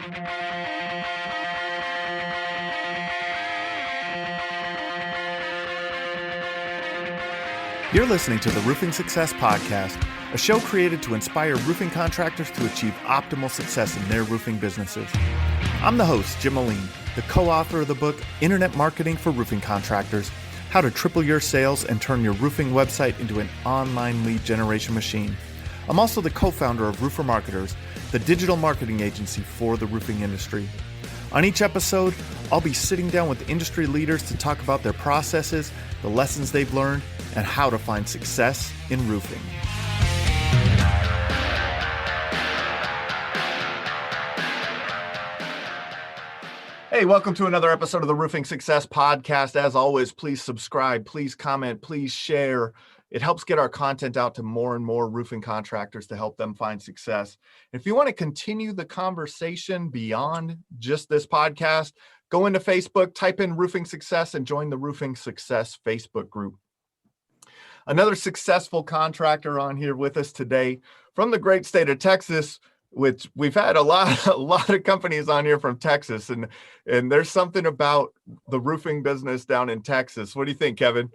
You're listening to the Roofing Success Podcast, a show created to inspire roofing contractors to achieve optimal success in their roofing businesses. I'm the host, Jim Moline, the co-author of the book, Internet Marketing for Roofing Contractors, How to Triple Your Sales and Turn Your Roofing Website into an Online Lead Generation Machine. I'm also the co-founder of Roofer Marketers, the digital marketing agency for the roofing industry. On each episode, I'll be sitting down with industry leaders to talk about their processes, the lessons they've learned, and how to find success in roofing. Hey, welcome to another episode of the Roofing Success Podcast. As always, please subscribe, please comment, please share. It helps get our content out to more and more roofing contractors to help them find success. If you want to continue the conversation beyond just this podcast, go into Facebook, type in Roofing Success, and join the Roofing Success Facebook group. Another successful contractor on here with us today from the great state of Texas, which we've had a lot of companies on here from Texas, and there's something about the roofing business down in Texas. What do you think, Kevin?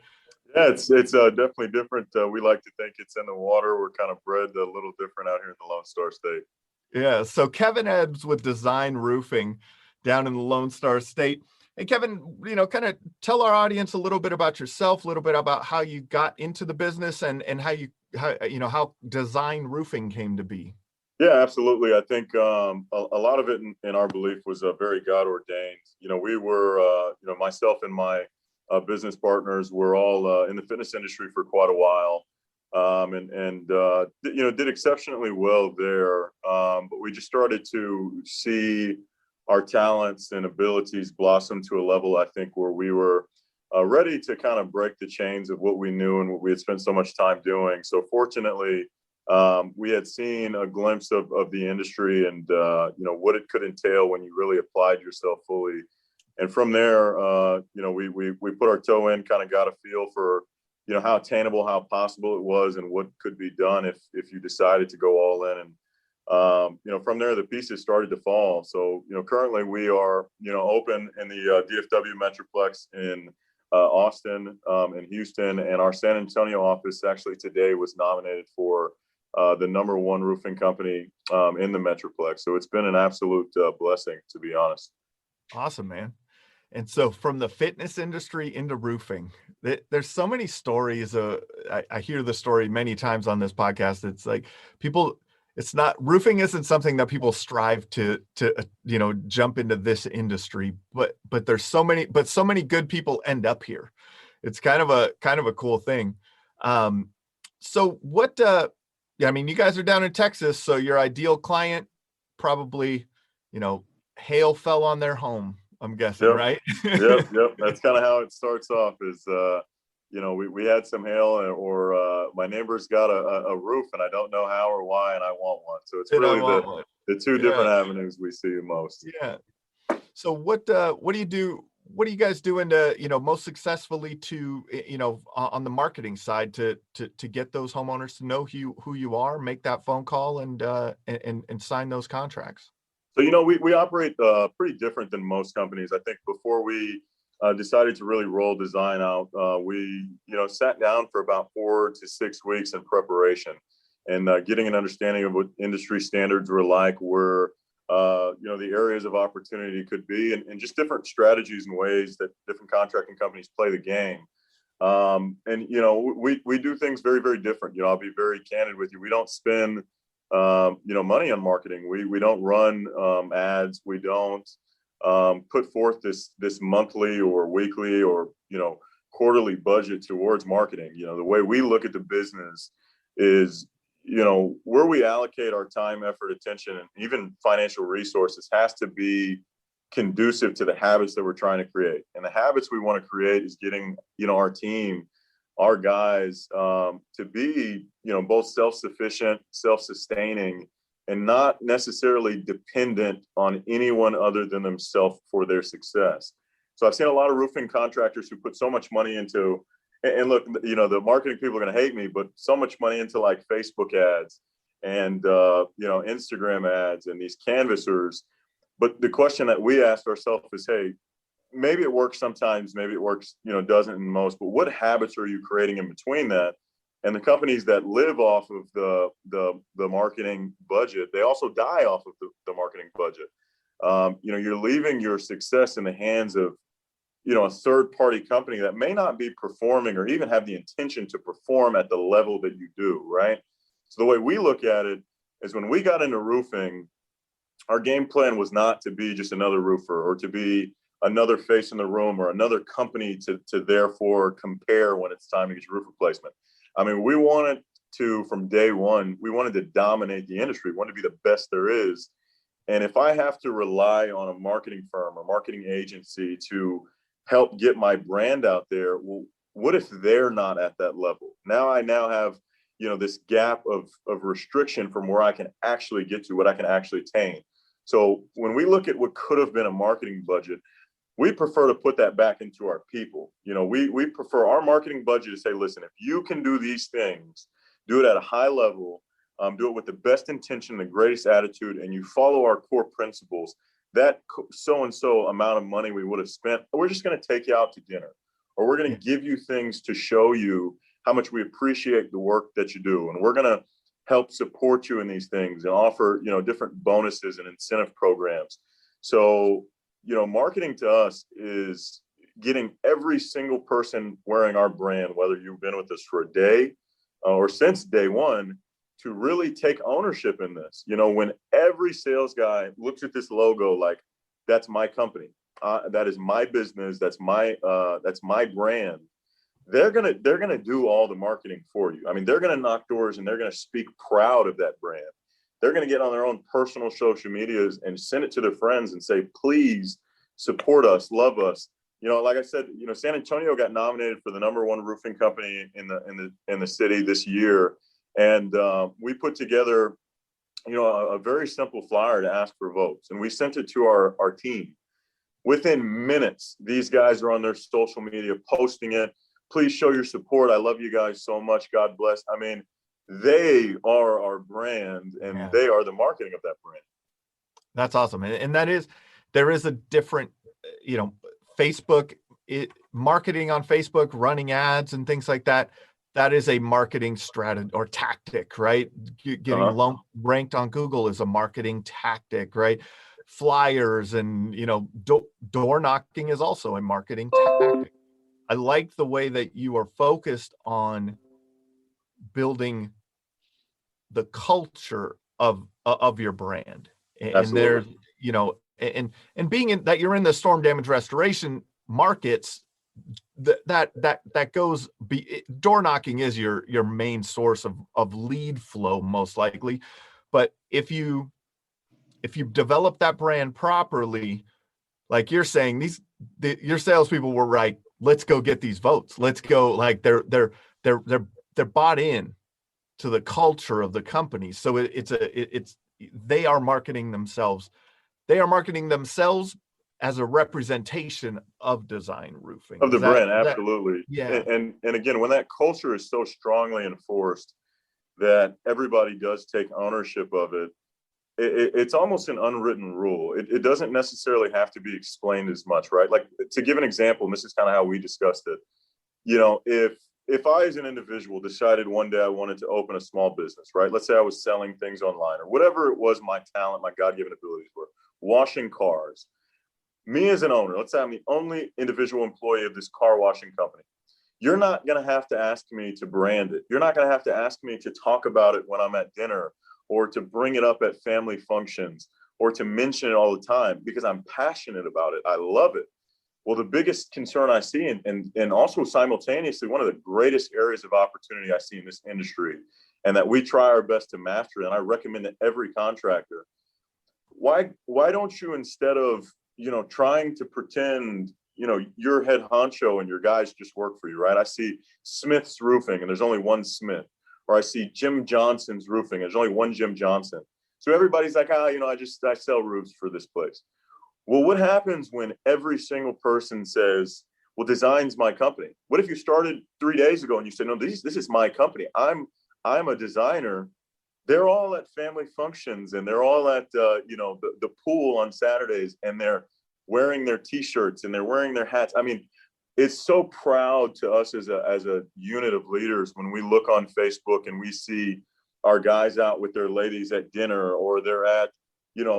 Yeah, it's definitely different. We like to think it's in the water. We're kind of bred a little different out here in the Lone Star State. Yeah, so Kevin Ebbs with Design Roofing down in the Lone Star State. Hey, Kevin, kind of tell our audience a little bit about yourself, a little bit about how you got into the business and how Design Roofing came to be. Yeah, absolutely. I think a lot of it in our belief was very God ordained. We were, myself and my business partners were all in the fitness industry for quite a while, and did exceptionally well there. But we just started to see our talents and abilities blossom to a level, I think, where we were ready to kind of break the chains of what we knew and what we had spent so much time doing. So fortunately, we had seen a glimpse of the industry and, what it could entail when you really applied yourself fully. And from there, we put our toe in, kind of got a feel for, how attainable, how possible it was and what could be done if you decided to go all in. And, from there, the pieces started to fall. So, currently we are, open in the DFW Metroplex in Austin and Houston, and our San Antonio office actually today was nominated for the #1 roofing company in the Metroplex. So it's been an absolute blessing, to be honest. Awesome, man. And so from the fitness industry into roofing, there's so many stories. I hear the story many times on this podcast. It's like roofing isn't something that people strive to jump into this industry, but there's so many good people end up here. It's kind of a cool thing. So what, you guys are down in Texas, so your ideal client probably, hail fell on their home, I'm guessing, yep. Right? Yep. That's kind of how it starts off is, we had some hail or my neighbor's got a roof and I don't know how or why, and I want one. So it's really the two different avenues we see most. Yeah. So what do you do? What are you guys doing to, most successfully to, on the marketing side to get those homeowners to know who you are, make that phone call and sign those contracts? So, we operate pretty different than most companies. I think before we decided to really roll design out, we, sat down for about 4 to 6 weeks in preparation and getting an understanding of what industry standards were like, where, the areas of opportunity could be and just different strategies and ways that different contracting companies play the game. We do things very, very different. I'll be very candid with you. We don't spend money on marketing. We don't run ads. We don't put forth this monthly or weekly or quarterly budget towards marketing. The way we look at the business is where we allocate our time, effort, attention, and even financial resources has to be conducive to the habits that we're trying to create. And the habits we want to create is getting our team, our guys to be both self-sufficient, self-sustaining, and not necessarily dependent on anyone other than themselves for their success. So I've seen a lot of roofing contractors who put so much money into, and look, the marketing people are going to hate me, but so much money into like Facebook ads and Instagram ads and these canvassers But the question that we asked ourselves is, hey, maybe it works sometimes, maybe it works, doesn't in most, but what habits are you creating in between that? And the companies that live off of the marketing budget, they also die off of the marketing budget. You're leaving your success in the hands of, a third party company that may not be performing or even have the intention to perform at the level that you do, right? So the way we look at it is, when we got into roofing, our game plan was not to be just another roofer or to be another face in the room or another company to therefore compare when it's time to get your roof replacement. I mean, we wanted to, from day one, we wanted to dominate the industry. We wanted to be the best there is. And if I have to rely on a marketing firm or marketing agency to help get my brand out there, well, what if they're not at that level? I have, this gap of restriction from where I can actually get to, what I can actually attain. So when we look at what could have been a marketing budget, we prefer to put that back into our people. We prefer our marketing budget to say, listen, if you can do these things, do it at a high level, do it with the best intention, the greatest attitude, and you follow our core principles, that so-and-so amount of money we would have spent, we're just going to take you out to dinner, or we're going to give you things to show you how much we appreciate the work that you do. And we're going to help support you in these things and offer, different bonuses and incentive programs. So, marketing to us is getting every single person wearing our brand, whether you've been with us for a day or since day one, to really take ownership in this. When every sales guy looks at this logo, like, that's my company, that is my business, that's my brand, they're gonna do all the marketing for you. I mean, they're gonna knock doors and they're gonna speak proud of that brand. They're going to get on their own personal social medias and send it to their friends and say, please support us, love us. Like I said, San Antonio got nominated for the #1 roofing company in the city this year. And we put together, a very simple flyer to ask for votes. And we sent it to our team. Within minutes, these guys are on their social media posting it. Please show your support. I love you guys so much. God bless. I mean, they are our brand, and they are the marketing of that brand. That's awesome. And there is a different, Facebook, marketing on Facebook, running ads and things like that. That is a marketing strategy or tactic, right? Getting ranked on Google is a marketing tactic, right? Flyers and, door knocking is also a marketing tactic. I like the way that you are focused on building the culture of your brand. And there's, and being in that, you're in the storm damage restoration markets, that goes door knocking is your main source of lead flow, most likely. But if you develop that brand properly, like you're saying, your salespeople were right. Let's go get these votes. Let's go. Like they're bought in to the culture of the company. So they are marketing themselves. They are marketing themselves as a representation of design roofing. Of the brand, absolutely. Yeah. And again, when that culture is so strongly enforced that everybody does take ownership of it, it's almost an unwritten rule. It doesn't necessarily have to be explained as much, right? Like, to give an example, and this is kind of how we discussed it, if I, as an individual, decided one day I wanted to open a small business, right? Let's say I was selling things online or whatever it was, my talent, my God-given abilities were, washing cars. Me as an owner, let's say I'm the only individual employee of this car washing company. You're not going to have to ask me to brand it. You're not going to have to ask me to talk about it when I'm at dinner or to bring it up at family functions or to mention it all the time, because I'm passionate about it. I love it. Well, the biggest concern I see, and also simultaneously one of the greatest areas of opportunity I see in this industry, and that we try our best to master, and I recommend to every contractor, why don't you, instead of trying to pretend you're head honcho and your guys just work for you, right? I see Smith's Roofing and there's only one Smith, or I see Jim Johnson's Roofing and there's only one Jim Johnson. So everybody's like, I sell roofs for this place. Well, what happens when every single person says, well, design's my company? What if you started 3 days ago and you said, no, this is my company. I'm a designer, they're all at family functions, and they're all at the pool on Saturdays, and they're wearing their T-shirts and they're wearing their hats. I mean, it's so proud to us as a unit of leaders when we look on Facebook and we see our guys out with their ladies at dinner, or they're at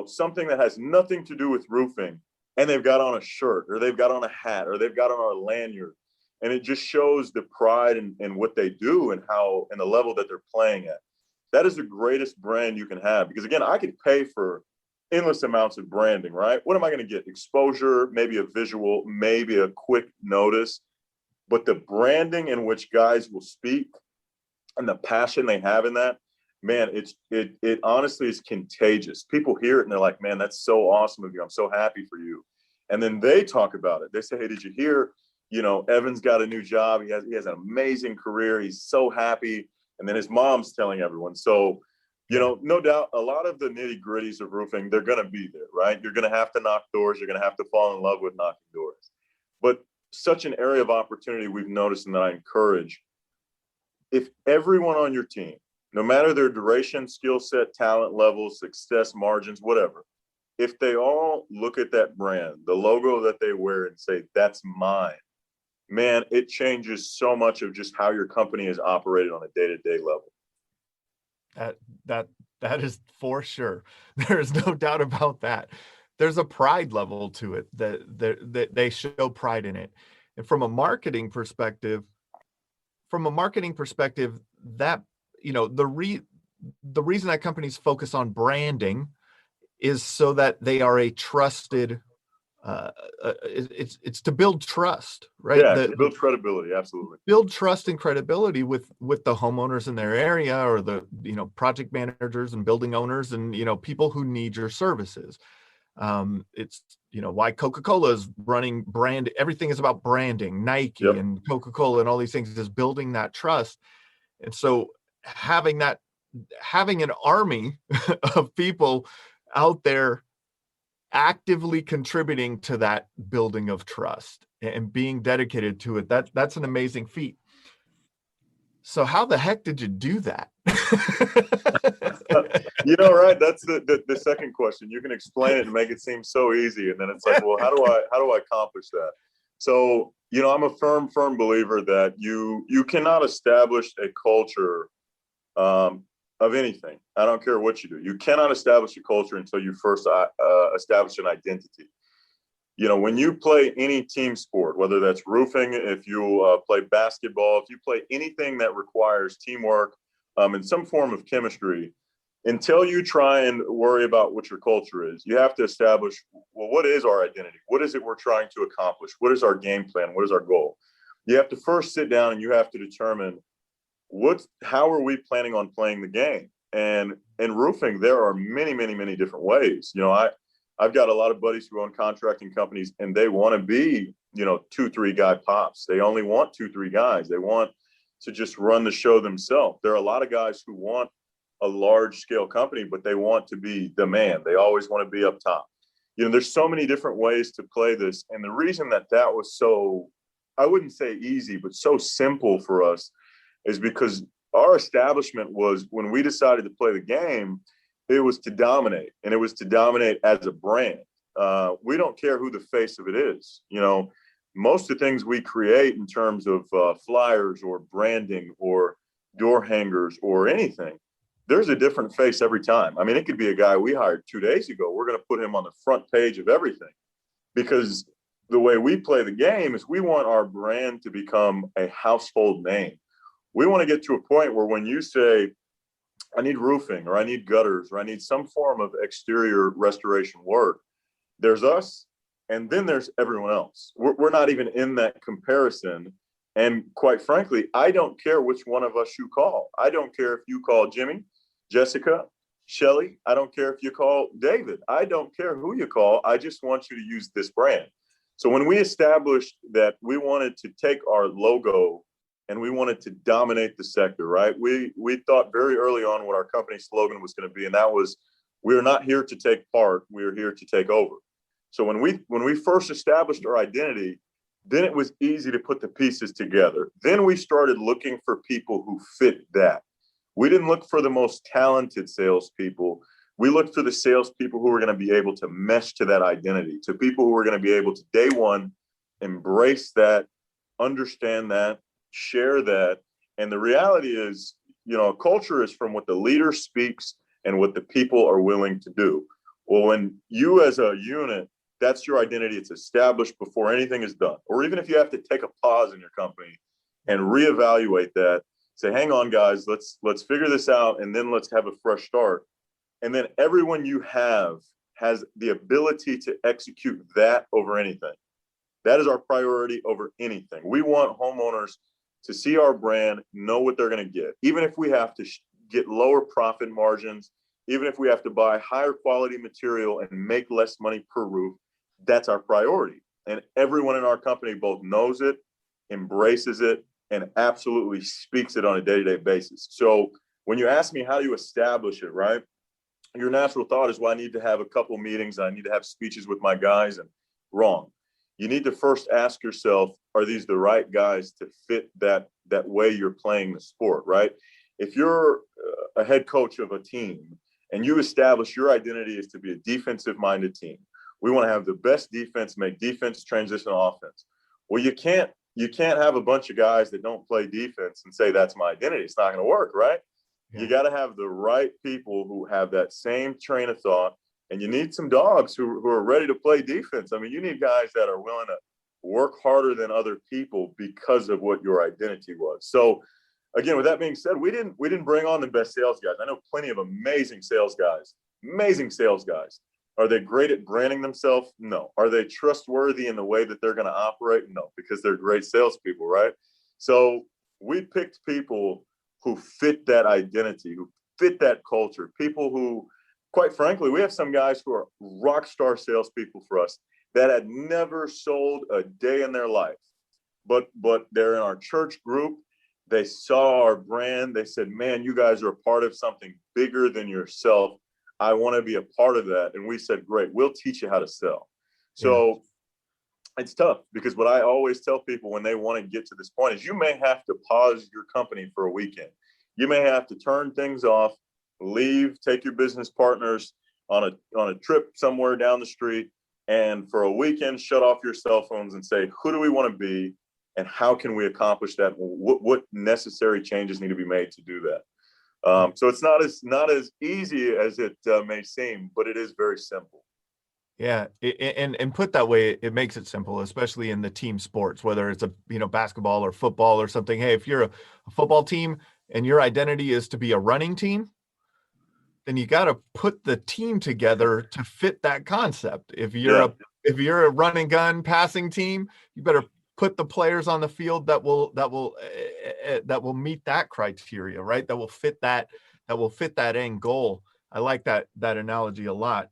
something that has nothing to do with roofing, and they've got on a shirt, or they've got on a hat, or they've got on our lanyard, and it just shows the pride in what they do and how and the level that they're playing at. That is the greatest brand you can have, because again, I could pay for endless amounts of branding, right? What am I going to get? Exposure, maybe a visual, maybe a quick notice, but the branding in which guys will speak and the passion they have in that, man, it honestly is contagious. People hear it and they're like, man, that's so awesome of you. I'm so happy for you. And then they talk about it. They say, hey, did you hear, Evan's got a new job. He has an amazing career. He's so happy. And then his mom's telling everyone. So, no doubt a lot of the nitty gritties of roofing, they're going to be there, right? You're going to have to knock doors. You're going to have to fall in love with knocking doors. But such an area of opportunity we've noticed, and that I encourage, if everyone on your team, no matter their duration, skill set, talent level, success margins, whatever, if they all look at that brand, the logo that they wear, and say, that's mine, man, it changes so much of just how your company is operated on a day-to-day level. That is for sure. There is no doubt about that. There's a pride level to it that they show pride in it. And from a marketing perspective, that, the reason that companies focus on branding is so that they are a trusted, it's to build trust, right? Yeah, to build credibility. Absolutely. Build trust and credibility with the homeowners in their area, or the, project managers and building owners, and, people who need your services. It's, why Coca-Cola is running brand. Everything is about branding. Nike and Coca-Cola and all these things is building that trust. And so having an army of people out there actively contributing to that building of trust and being dedicated to it, that's an amazing feat. So how the heck did you do that? Right. That's the second question. You can explain it and make it seem so easy. And then it's like, well, how do I accomplish that? So, I'm a firm believer that you cannot establish a culture of anything. I don't care what you do. You cannot establish a culture until you first establish an identity. When you play any team sport, whether that's roofing, if you play basketball, if you play anything that requires teamwork and some form of chemistry, until you try and worry about what your culture is, you have to establish, well, what is our identity? What is it we're trying to accomplish? What is our game plan? What is our goal? You have to first sit down and you have to determine how are we planning on playing the game? And in roofing, there are many, many, many different ways. I've got a lot of buddies who own contracting companies, and they want to be, 2-3 guy pops. They only want 2-3 guys. They want to just run the show themselves. There are a lot of guys who want a large scale company, but they want to be the man. They always want to be up top. There's so many different ways to play this. And the reason that was so, I wouldn't say easy, but so simple for us is because our establishment was, when we decided to play the game, it was to dominate, and it was to dominate as a brand. We don't care who the face of it is. Most of the things we create in terms of flyers or branding or door hangers or anything, there's a different face every time. I mean, it could be a guy we hired 2 days ago. We're going to put him on the front page of everything, because the way we play the game is we want our brand to become a household name. We want to get to a point where when you say, I need roofing, or I need gutters, or I need some form of exterior restoration work, there's us, and then there's everyone else. We're not even in that comparison. And quite frankly, I don't care which one of us you call. I don't care if you call Jimmy, Jessica, Shelly. I don't care if you call David. I don't care who you call. I just want you to use this brand. So when we established that we wanted to take our logo and we wanted to dominate the sector, right? We thought very early on what our company slogan was going to be, and that was, we are not here to take part, we are here to take over. So when we first established our identity, then it was easy to put the pieces together. Then we started looking for people who fit that. We didn't look for the most talented salespeople. We looked for the salespeople who were going to be able to mesh to that identity, to people who were going to be able to, day one, embrace that, understand that, share that. And the reality is, culture is from what the leader speaks and what the people are willing to do. Well, when you as a unit, that's your identity, it's established before anything is done. Or even if you have to take a pause in your company and reevaluate that, say, hang on, guys, let's figure this out, and then let's have a fresh start. And then everyone you have has the ability to execute that over anything. That is our priority over anything. We want homeowners to see our brand, know what they're going to get. Even if we have to get lower profit margins, even if we have to buy higher quality material and make less money per roof, that's our priority. And everyone in our company both knows it, embraces it, and absolutely speaks it on a day-to-day basis. So when you ask me how do you establish it, right? Your natural thought is, well, I need to have a couple meetings, I need to have speeches with my guys, and wrong. You need to first ask yourself, are these the right guys to fit that way you're playing the sport, right? If you're a head coach of a team and you establish your identity is to be a defensive-minded team, we want to have the best defense, make defense transition offense. Well, you can't have a bunch of guys that don't play defense and say that's my identity. It's not going to work, right? Yeah. You got to have the right people who have that same train of thought, and you need some dogs who are ready to play defense. I mean, you need guys that are willing to work harder than other people because of what your identity was. So, again, with that being said, we didn't bring on the best sales guys. I know plenty of amazing sales guys. Are they great at branding themselves? No. Are they trustworthy in the way that they're going to operate? No, because they're great salespeople, right? So we picked people who fit that identity, who fit that culture, people who, quite frankly, we have some guys who are rock star salespeople for us that had never sold a day in their life, but they're in our church group. They saw our brand. They said, man, you guys are a part of something bigger than yourself. I want to be a part of that. And we said, great, we'll teach you how to sell. So it's tough, because what I always tell people when they want to get to this point is you may have to pause your company for a weekend. You may have to turn things off, leave, take your business partners on a trip somewhere down the street, and for a weekend, shut off your cell phones and say, who do we want to be and how can we accomplish that? What necessary changes need to be made to do that? So it's not as easy as it may seem, but it is very simple. Yeah, and put that way, it makes it simple, especially in the team sports, whether it's basketball or football or something. Hey, if you're a football team and your identity is to be a running team, then you got to put the team together to fit that concept. If you're a run and gun passing team, you better put the players on the field that will meet that criteria, right? That will fit that end goal. I like that analogy a lot.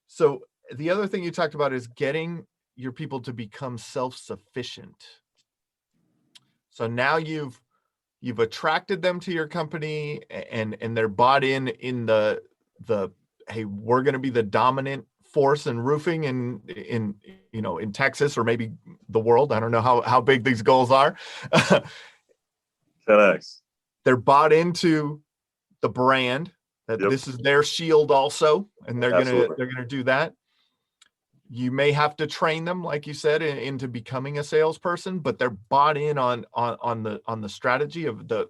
So the other thing you talked about is getting your people to become self-sufficient. So now you've attracted them to your company, and they're bought in the hey, we're going to be the dominant force in roofing in Texas, or maybe the world. I don't know how big these goals are. 10x. They're bought into the brand that this is their shield also, and they're gonna do that. You may have to train them, like you said, into becoming a salesperson, but they're bought in on the strategy of the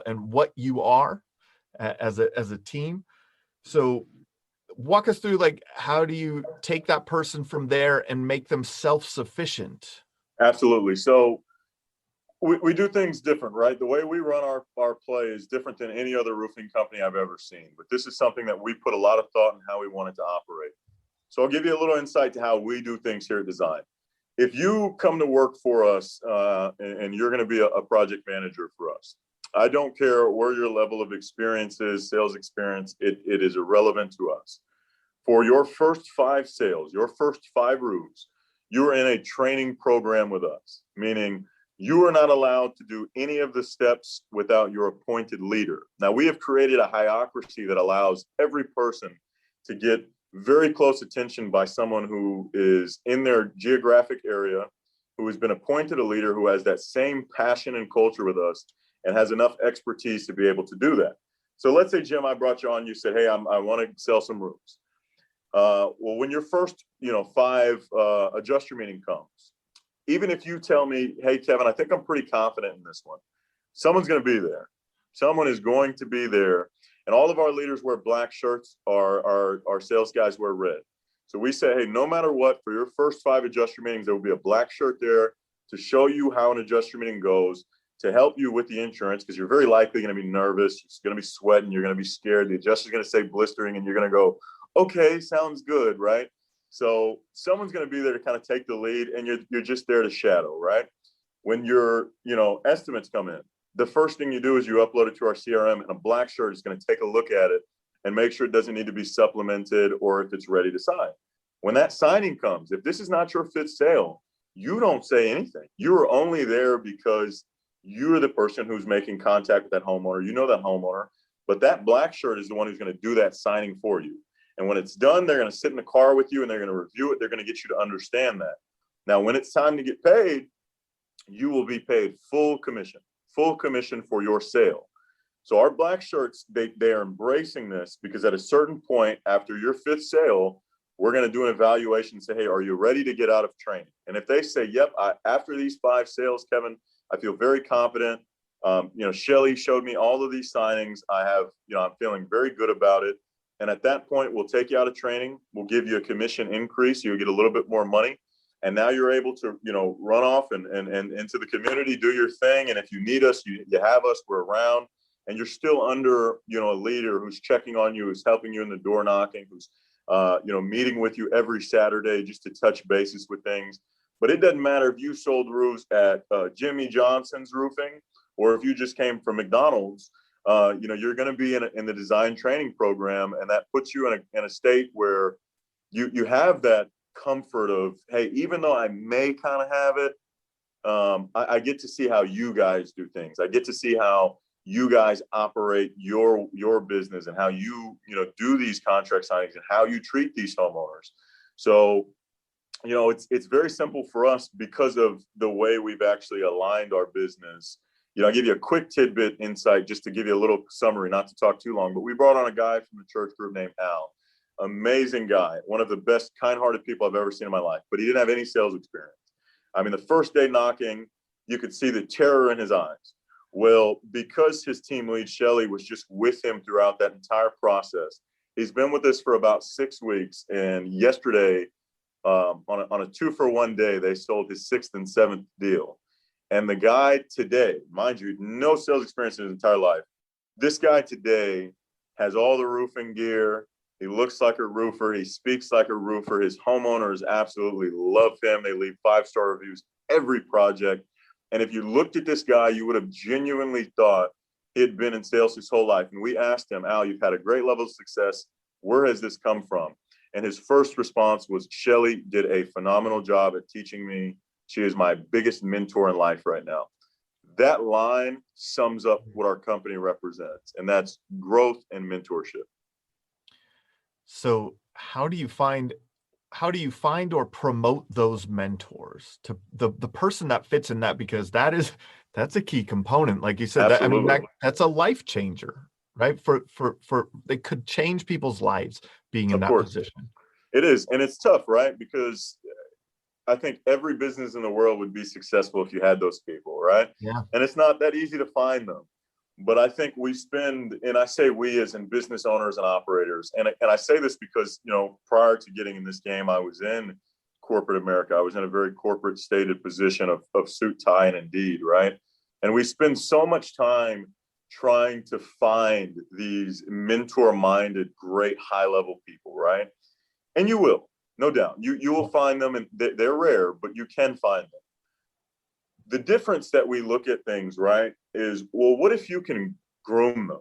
and what you are as a team. So walk us through, like, how do you take that person from there and make them self-sufficient? Absolutely. So we do things different, right? The way we run our play is different than any other roofing company I've ever seen. But this is something that we put a lot of thought in how we want it to operate. So I'll give you a little insight to how we do things here at Design. If you come to work for us and you're going to be a project manager for us, I don't care where your level of experience is, sales experience, it is irrelevant to us. For your first 5 sales, your first 5 roofs, you're in a training program with us, meaning you are not allowed to do any of the steps without your appointed leader. Now, we have created a hierarchy that allows every person to get very close attention by someone who is in their geographic area, who has been appointed a leader, who has that same passion and culture with us and has enough expertise to be able to do that. So let's say, Jim, I brought you on, you said, hey, I want to sell some roofs. Well, when your first, 5 adjuster meeting comes, even if you tell me, hey, Kevin, I think I'm pretty confident in this one, someone's going to be there. Someone is going to be there. And all of our leaders wear black shirts. Our sales guys wear red. So we say, hey, no matter what, for your first 5 adjuster meetings, there will be a black shirt there to show you how an adjuster meeting goes, to help you with the insurance, because you're very likely going to be nervous. It's going to be sweating. You're going to be scared. The adjuster's going to say blistering, and you're going to go, okay, sounds good, right? So someone's going to be there to kind of take the lead, and you're just there to shadow, right? When your estimates come in, the first thing you do is you upload it to our CRM, and a black shirt is going to take a look at it and make sure it doesn't need to be supplemented or if it's ready to sign. When that signing comes, if this is not your fifth sale, you don't say anything. You are only there because you're the person who's making contact with that homeowner. You know that homeowner, but that black shirt is the one who's going to do that signing for you. And when it's done, they're going to sit in the car with you and they're going to review it. They're going to get you to understand that. Now, when it's time to get paid, you will be paid full commission for your sale. So our black shirts, they are embracing this, because at a certain point after your fifth sale, we're going to do an evaluation and say, hey, are you ready to get out of training? And if they say, yep, after these 5 sales, Kevin, I feel very confident. Shelly showed me all of these signings. I'm feeling very good about it. And at that point, we'll take you out of training. We'll give you a commission increase. You'll get a little bit more money. And now you're able to, run off and into the community, do your thing. And if you need us, you have us, we're around. And you're still under, a leader who's checking on you, who's helping you in the door knocking, who's, meeting with you every Saturday just to touch bases with things. But it doesn't matter if you sold roofs at Jimmy Johnson's Roofing, or if you just came from McDonald's. You're going to be in the design training program, and that puts you in a state where you have that comfort of, hey, even though I may kind of have it, I get to see how you guys do things. I get to see how you guys operate your business, and how you do these contract signings, and how you treat these homeowners. So it's very simple for us because of the way we've actually aligned our business. I'll give you a quick tidbit insight just to give you a little summary, not to talk too long, but we brought on a guy from the church group named Al. Amazing guy, one of the best kind-hearted people I've ever seen in my life, but he didn't have any sales experience. I mean, the first day knocking, you could see the terror in his eyes. Well, because his team lead, Shelly, was just with him throughout that entire process, he's been with us for about 6 weeks. And yesterday, on a 2-for-1 day, they sold his 6th and 7th deal. And the guy today, mind you, no sales experience in his entire life. This guy today has all the roofing gear. He looks like a roofer. He speaks like a roofer. His homeowners absolutely love him. They leave 5-star reviews every project. And if you looked at this guy, you would have genuinely thought he had been in sales his whole life. And we asked him, Al, you've had a great level of success. Where has this come from? And his first response was, Shelly did a phenomenal job at teaching me. She is my biggest mentor in life right now. That line sums up what our company represents, and that's growth and mentorship. So how do you find or promote those mentors to the person that fits in that? Because that's a key component. Like you said, that's a life changer, right? For they could change people's lives being in that position. It is. And it's tough, right? Because I think every business in the world would be successful if you had those people, right? Yeah. And it's not that easy to find them. But I think we spend, and I say we as in business owners and operators, and I say this because, prior to getting in this game, I was in corporate America. I was in a very corporate stated position of suit, tie, and Indeed, right? And we spend so much time trying to find these mentor-minded, great high-level people, right? And you will, no doubt. You will find them, and they're rare, but you can find them. The difference that we look at things, right, is, well, what if you can groom them?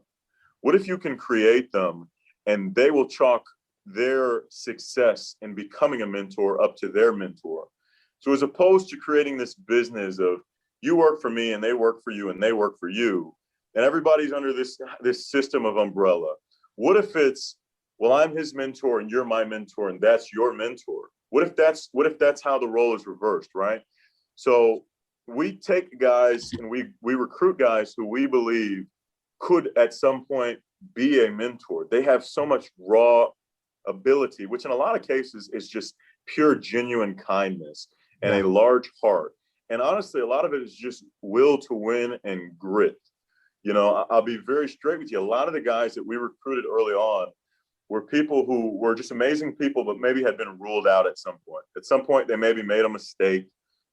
What if you can create them and they will chalk their success in becoming a mentor up to their mentor? So as opposed to creating this business of you work for me and they work for you and they work for you, and everybody's under this system of umbrella. What if it's, well, I'm his mentor and you're my mentor and that's your mentor? What if that's how the role is reversed, right? So we take guys and we recruit guys who we believe could at some point be a mentor. They have so much raw ability, which in a lot of cases is just pure, genuine kindness and a large heart. And honestly, a lot of it is just will to win and grit. You know, I'll be very straight with you. A lot of the guys that we recruited early on were people who were just amazing people, but maybe had been ruled out at some point. At some point, they maybe made a mistake,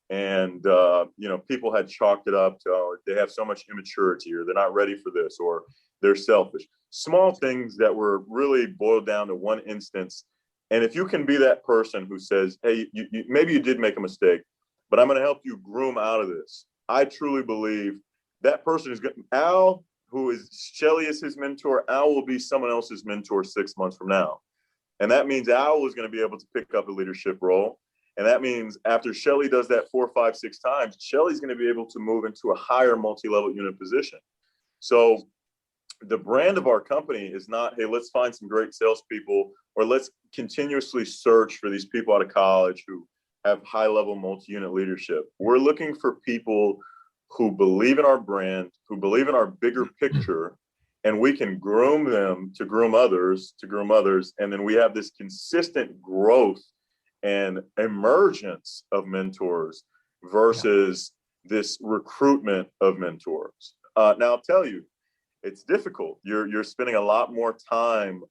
and you know, people had chalked it up to, oh, they have so much immaturity, or they're not ready for this, or they're selfish. Small things that were really boiled down to one instance. And if you can be that person who says, hey, maybe you did make a mistake, but I'm going to help you groom out of this. I truly believe that person is going to, Al, who is Shelly is his mentor, Al will be someone else's mentor 6 months from now. And that means Al is going to be able to pick up a leadership role. And that means after Shelly does that 4, 5, 6 times, Shelly's going to be able to move into a higher multi-level unit position. So the brand of our company is not, hey, let's find some great salespeople, or let's continuously search for these people out of college who have high-level multi-unit leadership. We're looking for people who believe in our brand, who believe in our bigger picture, and we can groom them to groom others, and then we have this consistent growth and emergence of mentors versus this recruitment of mentors. Now, I'll tell you, it's difficult. You're spending a lot more time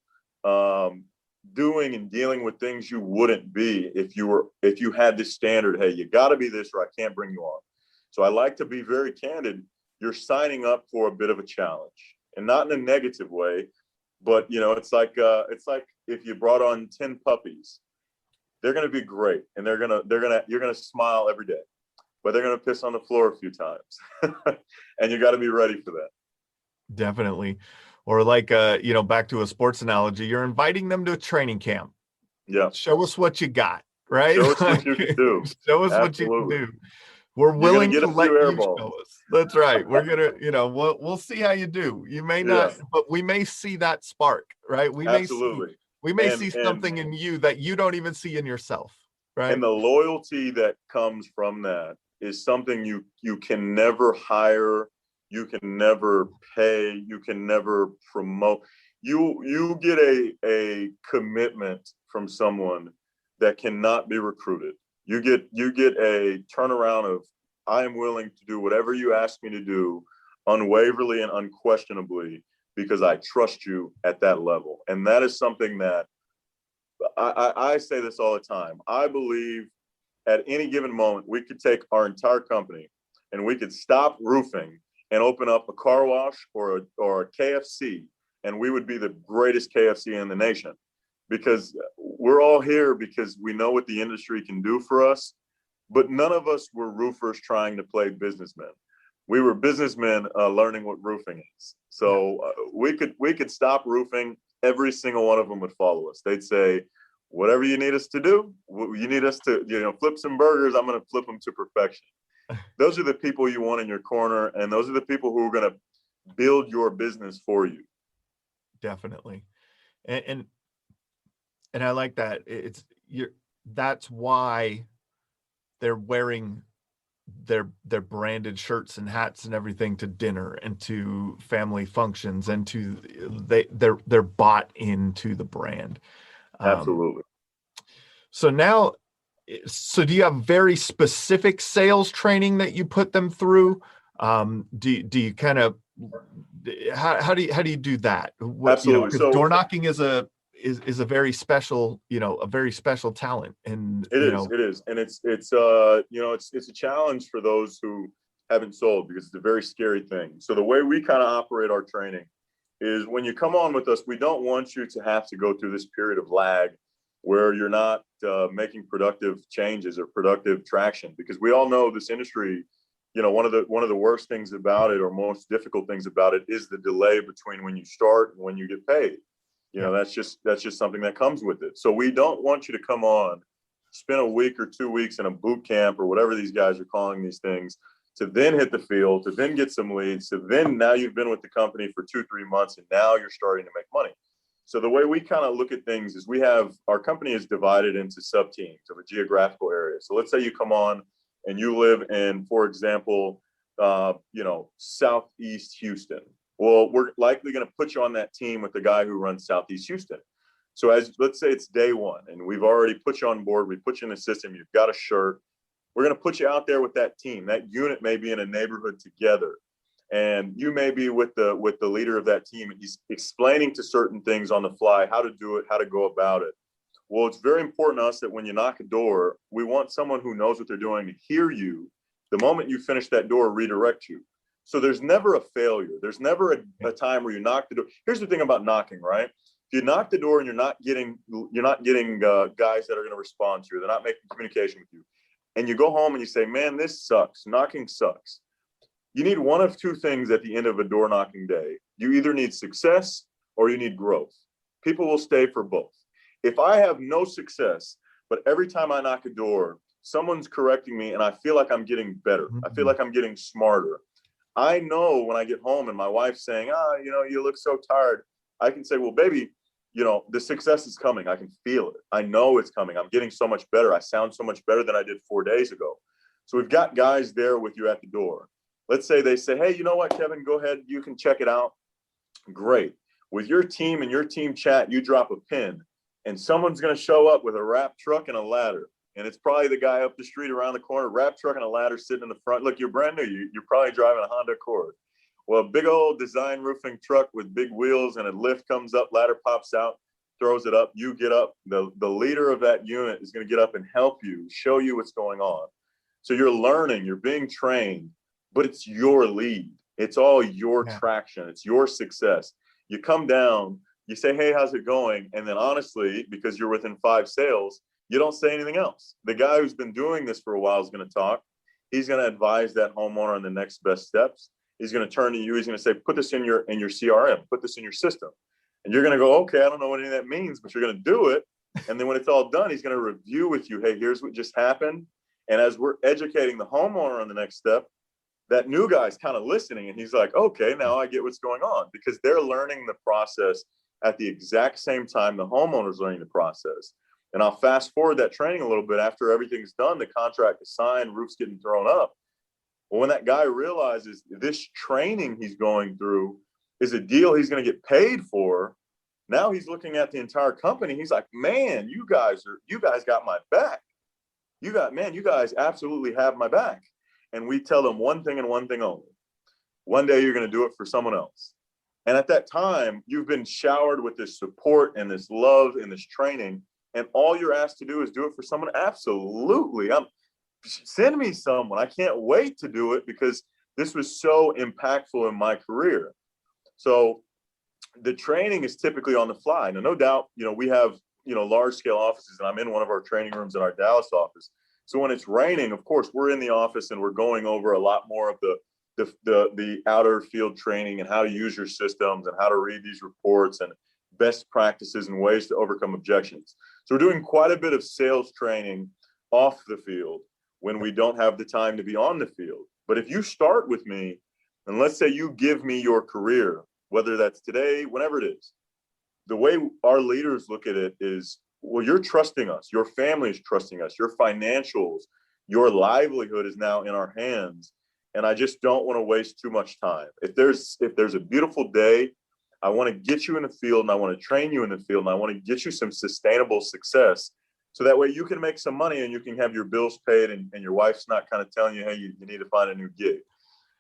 doing and dealing with things you wouldn't be if you had this standard, hey, you got to be this or I can't bring you on. So I like to be very candid. You're signing up for a bit of a challenge, and not in a negative way, but you know, it's like if you brought on 10 puppies, they're going to be great, and you're going to smile every day, but they're going to piss on the floor a few times, and you got to be ready for that. Definitely. Or like, you know, back to a sports analogy, you're inviting them to a training camp. Yeah. Show us what you got, right? Show us what you can do. Show us what you can do. We're willing to let you show us. That's right. We're going to, you know, we'll see how you do. You may not, but we may see that spark, right? We may see something in you that you don't even see in yourself, right? And the loyalty that comes from that is something you can never hire. You can never pay. You can never promote. You get a commitment from someone that cannot be recruited. You get a turnaround of, I am willing to do whatever you ask me to do, unwaveringly and unquestionably, because I trust you at that level. And that is something that I say this all the time. I believe at any given moment, we could take our entire company and we could stop roofing and open up a car wash or a KFC, and we would be the greatest KFC in the nation, because we're all here because we know what the industry can do for us, but none of us were roofers trying to play businessmen. We were businessmen learning what roofing is. So we could stop roofing. Every single one of them would follow us. They'd say, whatever you need us to do, you need us to, you know, flip some burgers, I'm going to flip them to perfection. Those are the people you want in your corner, and those are the people who are going to build your business for you. Definitely. And I like that. That's why they're wearing their branded shirts and hats and everything to dinner and to family functions, and they're bought into the brand. Absolutely. So do you have very specific sales training that you put them through? Do you kind of, how do you do that? Absolutely. Because door knocking is a very special, a very special talent. And it is. And it's a challenge for those who haven't sold, because it's a very scary thing. So the way we kind of operate our training is, when you come on with us, we don't want you to have to go through this period of lag where you're not making productive changes or productive traction, because we all know this industry, one of the worst things about it, or most difficult things about it, is the delay between when you start and when you get paid. That's just something that comes with it. So we don't want you to come on, spend a week or 2 weeks in a boot camp or whatever these guys are calling these things, to then hit the field, to then get some leads, to then now you've been with the company for 2-3 months and now you're starting to make money. So the way we kind of look at things is, our company is divided into sub-teams of a geographical area. So let's say you come on and you live in, for example, Southeast Houston. Well, we're likely going to put you on that team with the guy who runs Southeast Houston. So let's say it's day one and we've already put you on board. We put you in the system. You've got a shirt. We're going to put you out there with that team. That unit may be in a neighborhood together. And you may be with the leader of that team. And he's explaining to certain things on the fly, how to do it, how to go about it. Well, it's very important to us that when you knock a door, we want someone who knows what they're doing to hear you. The moment you finish that door, redirect you. So there's never a failure. There's never a time where you knock the door. Here's the thing about knocking, right? If you knock the door and you're not getting guys that are going to respond to you, they're not making communication with you, and you go home and you say, man, this sucks. Knocking sucks. You need one of two things at the end of a door knocking day. You either need success or you need growth. People will stay for both. If I have no success, but every time I knock a door, someone's correcting me and I feel like I'm getting better. I feel like I'm getting smarter. I know when I get home and my wife's saying, you look so tired. I can say, well, baby, the success is coming. I can feel it. I know it's coming. I'm getting so much better. I sound so much better than I did 4 days ago. So we've got guys there with you at the door. Let's say they say, hey, you know what, Kevin, go ahead. You can check it out. Great. With your team and your team chat, you drop a pin and someone's going to show up with a wrap truck and a ladder. And it's probably the guy up the street around the corner, wrap truck and a ladder sitting in the front. Look, you're brand new. You're probably driving a Honda Accord. Well, a big old design roofing truck with big wheels and a lift comes up, ladder pops out, throws it up. You get up. The leader of that unit is going to get up and help you, show you what's going on. So you're learning, you're being trained, but it's your lead. It's all your traction. It's your success. You come down, you say, hey, how's it going? And then honestly, because you're within 5 sales, you don't say anything else. The guy who's been doing this for a while is going to talk. He's going to advise that homeowner on the next best steps. He's going to turn to you. He's going to say, put this in your CRM, put this in your system. And you're going to go, okay, I don't know what any of that means, but you're going to do it. And then when it's all done, he's going to review with you. Hey, here's what just happened. And as we're educating the homeowner on the next step, that new guy's kind of listening. And he's like, okay, now I get what's going on, because they're learning the process at the exact same time the homeowner's learning the process. And I'll fast forward that training a little bit. After everything's done, the contract is signed, roof's getting thrown up. Well, when that guy realizes this training he's going through is a deal he's going to get paid for, now he's looking at the entire company. He's like, man, you guys got my back. You guys absolutely have my back. And we tell them one thing and one thing only. One day you're going to do it for someone else. And at that time, you've been showered with this support and this love and this training. And all you're asked to do is do it for someone. Absolutely. Send me someone. I can't wait to do it, because this was so impactful in my career. So the training is typically on the fly. Now, no doubt, we have, large scale offices, and I'm in one of our training rooms in our Dallas office. So when it's raining, of course, we're in the office and we're going over a lot more of the outer field training and how to use your systems and how to read these reports and best practices and ways to overcome objections. So we're doing quite a bit of sales training off the field when we don't have the time to be on the field. But if you start with me, and let's say you give me your career, whether that's today, whenever it is, the way our leaders look at it is, well, you're trusting us. Your family is trusting us. Your financials, your livelihood is now in our hands. And I just don't want to waste too much time. If there's a beautiful day, I want to get you in the field and I want to train you in the field and I want to get you some sustainable success. So that way you can make some money and you can have your bills paid and your wife's not kind of telling you, hey, you need to find a new gig.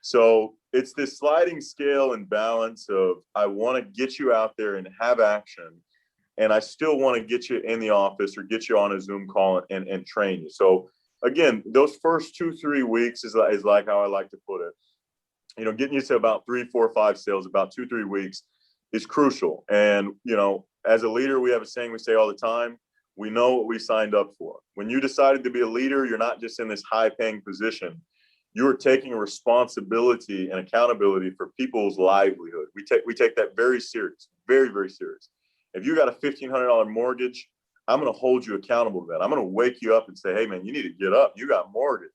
So it's this sliding scale and balance of, I want to get you out there and have action. And I still want to get you in the office or get you on a Zoom call and train you. So again, those first 2-3 weeks is like how I like to put it. Getting you to about 3, 4, 5 sales, about 2-3 weeks is crucial. And, as a leader, we have a saying we say all the time: we know what we signed up for. When you decided to be a leader, you're not just in this high paying position. You are taking a responsibility and accountability for people's livelihood. We take that very serious, very, very serious. If you got a $1,500 mortgage, I'm going to hold you accountable to that. I'm going to wake you up and say, hey, man, you need to get up. You got mortgage.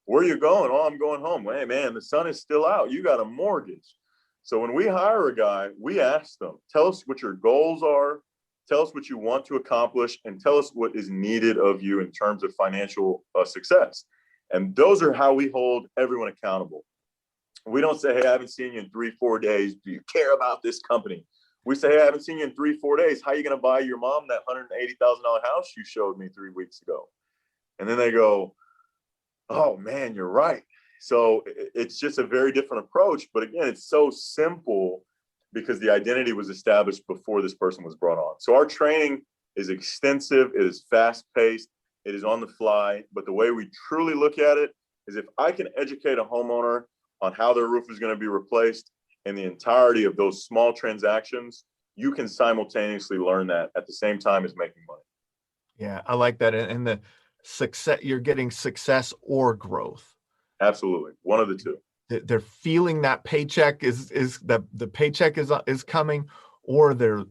Where are you going? Oh, I'm going home. Hey, man, the sun is still out. You got a mortgage. So when we hire a guy, we ask them, tell us what your goals are. Tell us what you want to accomplish, and tell us what is needed of you in terms of financial success. And those are how we hold everyone accountable. We don't say, hey, I haven't seen you in 3-4 days. Do you care about this company? We say, hey, I haven't seen you in 3-4 days. How are you going to buy your mom that $180,000 house you showed me 3 weeks ago? And then they go, oh man, you're right. So it's just a very different approach. But again, it's so simple because the identity was established before this person was brought on. So our training is extensive. It is fast paced. It is on the fly. But the way we truly look at it is if I can educate a homeowner on how their roof is going to be replaced in the entirety of those small transactions, you can simultaneously learn that at the same time as making money. Yeah, I like that. And the success, you're getting success or growth. Absolutely. One of the two. They're feeling that paycheck is the paycheck is coming, or they're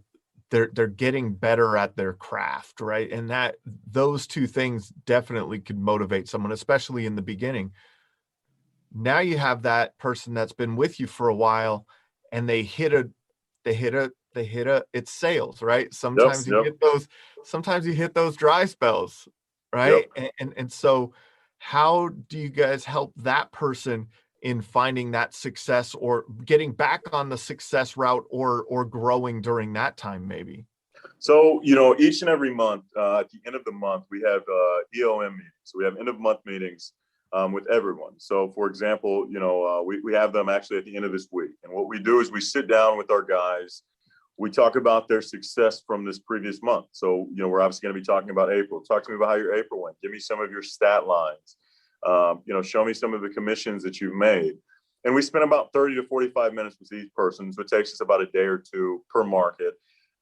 getting better at their craft, right? And that those two things definitely could motivate someone, especially in the beginning. Now you have that person that's been with you for a while, and they hit a it's sales, right? Sometimes you hit those dry spells, right? And so how do you guys help that person in finding that success or getting back on the success route or growing during that time maybe? So, each and every month, at the end of the month, we have EOM meetings. So we have end of month meetings with everyone. So for example, we have them actually at the end of this week. And what we do is we sit down with our guys. We talk about their success from this previous month. So, we're obviously going to be talking about April. Talk to me about how your April went. Give me some of your stat lines. Show me some of the commissions that you've made. And we spend about 30 to 45 minutes with each person. So it takes us about a day or two per market.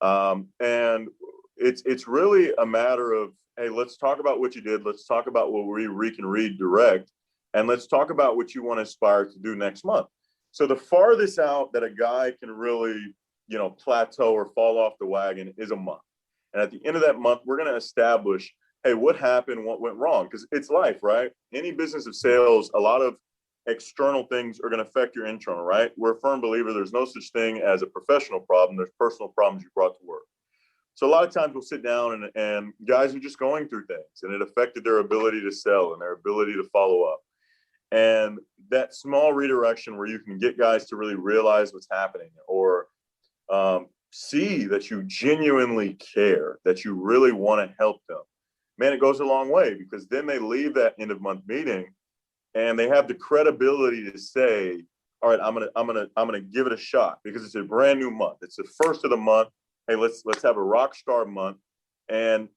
And it's really a matter of, hey, let's talk about what you did. Let's talk about what we can read direct. And let's talk about what you want to aspire to do next month. So the farthest out that a guy can really, plateau or fall off the wagon is a month. And at the end of that month, we're going to establish, hey, what happened? What went wrong? Because it's life, right? Any business of sales, a lot of external things are going to affect your internal, right? We're a firm believer there's no such thing as a professional problem. There's personal problems you brought to work. So a lot of times we'll sit down and guys are just going through things, and it affected their ability to sell and their ability to follow up. And that small redirection where you can get guys to really realize what's happening or see that you genuinely care, that you really want to help them, man, it goes a long way, because then they leave that end of month meeting and they have the credibility to say, all right, I'm gonna give it a shot, because it's a brand new month. It's the first of the month. Hey, let's have a rock star month. And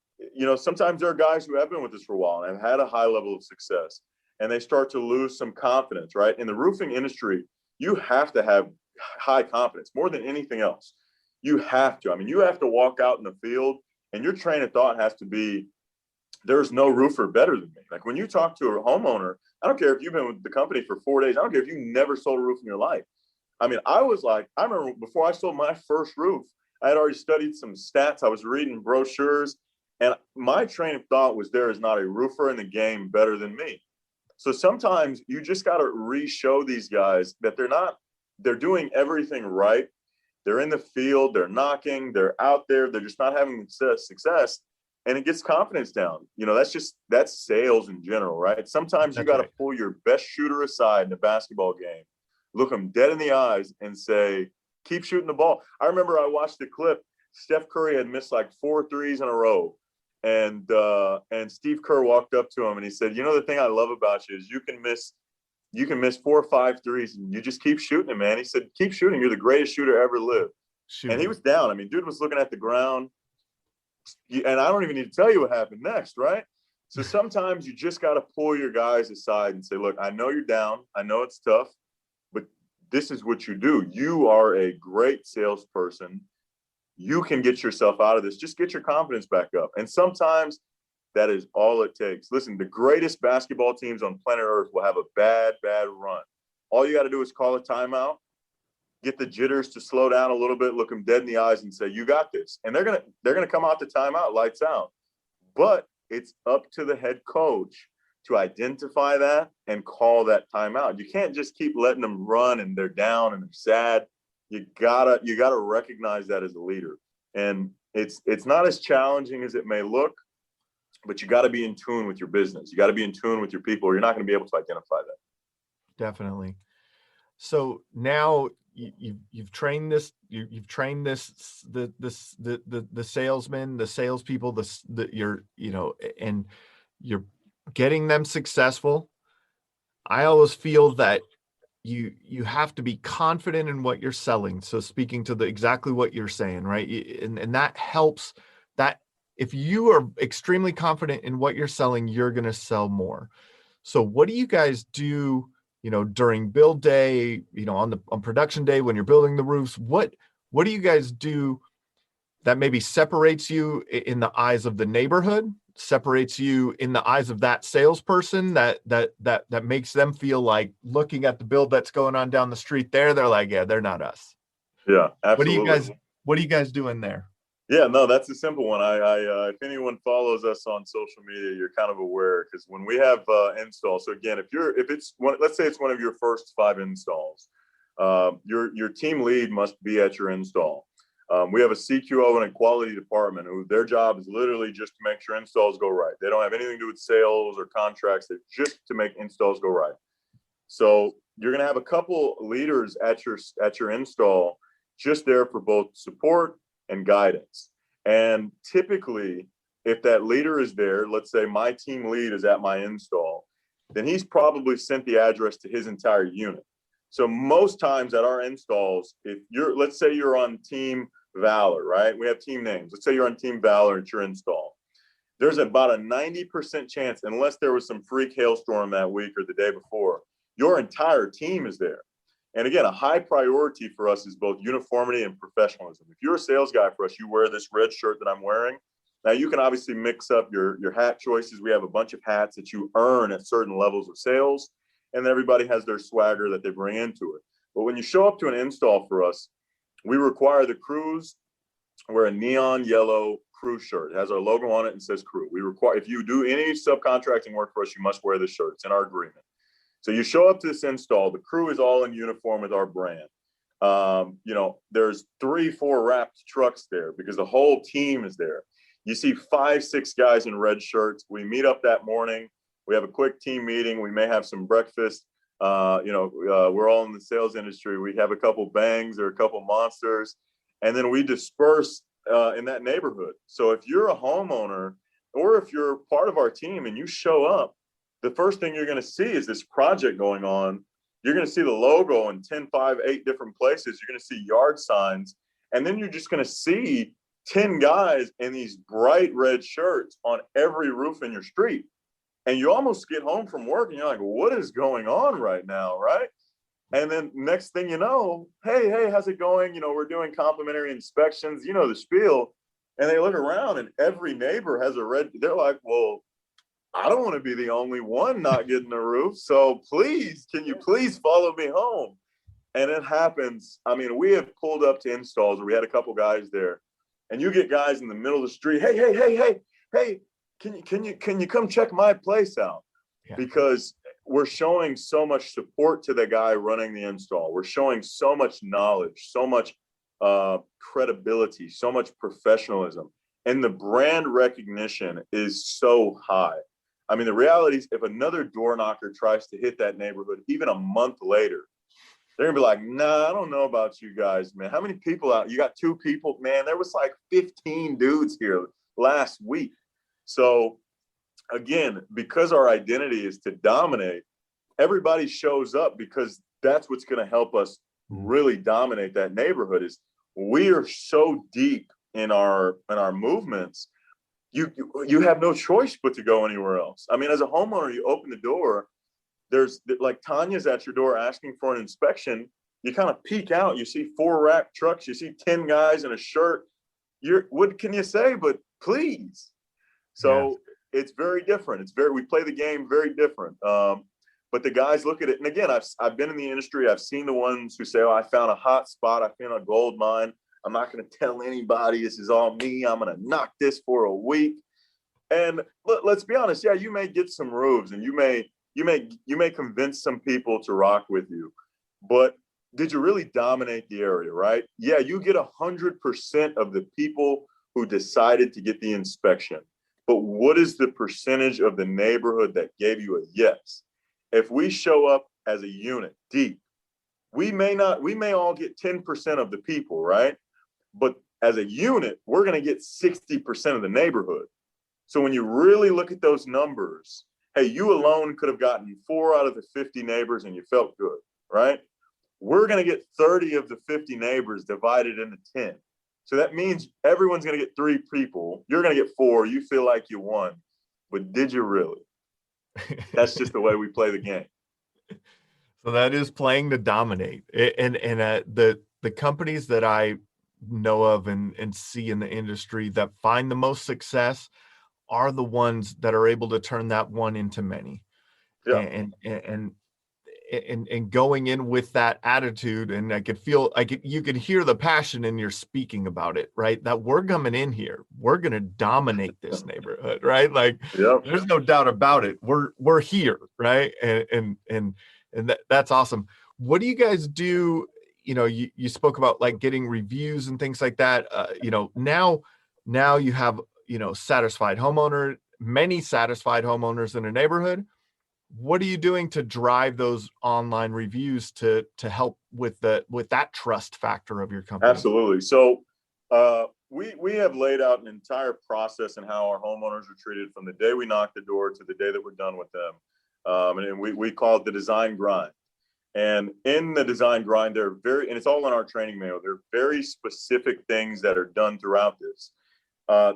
sometimes there are guys who have been with us for a while and have had a high level of success, and they start to lose some confidence, right? In the roofing industry, you have to have high confidence more than anything else. You have to. I mean, you have to walk out in the field and your train of thought has to be, there's no roofer better than me. Like when you talk to a homeowner, I don't care if you've been with the company for 4 days. I don't care if you never sold a roof in your life. I mean, I remember before I sold my first roof, I had already studied some stats. I was reading brochures, and my train of thought was, there is not a roofer in the game better than me. So sometimes you just got to re-show these guys that they're doing everything right. They're in the field, they're knocking, they're out there, they're just not having success. And it gets confidence down. That's sales in general, right? Sometimes you got to pull your best shooter aside in a basketball game, look them dead in the eyes and say, keep shooting the ball. I remember I watched the clip. Steph Curry had missed like 4 threes in a row. And Steve Kerr walked up to him and he said, the thing I love about you is you can miss 4 or 5 threes and you just keep shooting it, man. He said, keep shooting. You're the greatest shooter ever lived. And he was down. I mean, dude was looking at the ground. And I don't even need to tell you what happened next, right? So sometimes you just got to pull your guys aside and say, look, I know you're down. I know it's tough, but this is what you do. You are a great salesperson. You can get yourself out of this. Just get your confidence back up. And sometimes that is all it takes. Listen, the greatest basketball teams on planet Earth will have a bad run. All you got to do is call a timeout, get the jitters to slow down a little bit, look them dead in the eyes and say, you got this. And they're going to come out the timeout, lights out. But it's up to the head coach to identify that and call that timeout. You can't just keep letting them run and they're down and they're sad. You gotta recognize that as a leader. And it's not as challenging as it may look, but you got to be in tune with your business. You got to be in tune with your people, or you're not going to be able to identify that. Definitely. So now you've trained this, you've trained the salesmen, the salespeople, and you're getting them successful. I always feel that you have to be confident in what you're selling. So speaking to exactly what you're saying, right? And that helps. That if you are extremely confident in what you're selling, you're going to sell more. So what do you guys do, during build day, on production day when you're building the roofs? What do you guys do that maybe separates you in the eyes of the neighborhood, separates you in the eyes of that salesperson, that makes them feel like, looking at the build that's going on down the street there, they're like, yeah, they're not us? Yeah, absolutely. What are you guys doing there? Yeah, no, that's a simple one. If anyone follows us on social media, you're kind of aware, because when we have installs. So again, let's say it's one of your first 5 installs, your team lead must be at your install. We have a CQO and a quality department who their job is literally just to make sure installs go right. They don't have anything to do with sales or contracts. They're just to make installs go right. So you're going to have a couple leaders at your install, just there for both support and guidance. And typically, if that leader is there, let's say my team lead is at my install, then he's probably sent the address to his entire unit. So most times at our installs, let's say you're on Team Valor, right? We have team names. Let's say you're on Team Valor at your install. There's about a 90% chance, unless there was some freak hailstorm that week or the day before, your entire team is there. And again, a high priority for us is both uniformity and professionalism. If you're a sales guy for us, you wear this red shirt that I'm wearing. Now, you can obviously mix up your hat choices. We have a bunch of hats that you earn at certain levels of sales, and everybody has their swagger that they bring into it. But when you show up to an install for us, we require the crews wear a neon yellow crew shirt. It has our logo on it and says crew. We require, if you do any subcontracting work for us, you must wear this shirt. It's in our agreement. So you show up to this install, the crew is all in uniform with our brand. There's 3-4 wrapped trucks there because the whole team is there. You see 5-6 guys in red shirts. We meet up that morning. We have a quick team meeting. We may have some breakfast. We're all in the sales industry. We have a couple bangs or a couple monsters, and then we disperse in that neighborhood. So if you're a homeowner or if you're part of our team and you show up, the first thing you're going to see is this project going on. You're going to see the logo in 10, 5, 8 different places. You're going to see yard signs. And then you're just going to see 10 guys in these bright red shirts on every roof in your street. And you almost get home from work and you're like, what is going on right now, right? And then next thing you know, hey, how's it going? We're doing complimentary inspections, the spiel. And they look around and every neighbor has a red. They're like, well, I don't want to be the only one not getting a roof. So please, can you please follow me home? And it happens. I mean, we have pulled up to installs where we had a couple guys there, and you get guys in the middle of the street. Hey, can you come check my place out? Yeah. Because we're showing so much support to the guy running the install. We're showing so much knowledge, so much credibility, so much professionalism. And the brand recognition is so high. I mean, the reality is if another door knocker tries to hit that neighborhood, even a month later, they're gonna be like, nah, I don't know about you guys, man. How many people out? You got 2 people? Man, there was like 15 dudes here last week. So again, because our identity is to dominate, everybody shows up because that's what's going to help us really dominate that neighborhood. Is we are so deep in our movements, you have no choice but to go anywhere else. I mean, as a homeowner, you open the door, there's like Tanya's at your door asking for an inspection. You kind of peek out, you see 4 rack trucks, you see 10 guys in a shirt. What can you say but please? So It's very different. We play the game very different. But the guys look at it. And again, I've been in the industry. I've seen the ones who say, oh, I found a hot spot. I found a gold mine. I'm not going to tell anybody. This is all me. I'm going to knock this for a week. And let's be honest. Yeah, you may get some roofs and you may convince some people to rock with you. But did you really dominate the area, right? Yeah, you get 100% of the people who decided to get the inspection. But what is the percentage of the neighborhood that gave you a yes? If we show up as a unit deep, we may all get 10% of the people, right? But as a unit, we're going to get 60% of the neighborhood. So when you really look at those numbers, hey, you alone could have gotten 4 out of the 50 neighbors and you felt good, right? We're going to get 30 of the 50 neighbors divided into 10. So that means everyone's going to get 3 people. You're going to get 4. You feel like you won. But did you really? That's just the way we play the game. So that is playing to dominate. The companies that I know of and see in the industry that find the most success are the ones that are able to turn that one into many. Yeah. And going in with that attitude, and you could hear the passion in your speaking about it, right? That we're coming in here, we're going to dominate this neighborhood, right? Like, yep. There's no doubt about it. We're here, right? And that's awesome. What do you guys do? You know, you spoke about like getting reviews and things like that. Now you have, many satisfied homeowners in a neighborhood. What are you doing to drive those online reviews to help with that trust factor of your company? Absolutely. So we have laid out an entire process and how our homeowners are treated from the day we knock the door to the day that we're done with them. And we call it the design grind. And in the design grind, and it's all in our training manual, there are very specific things that are done throughout this.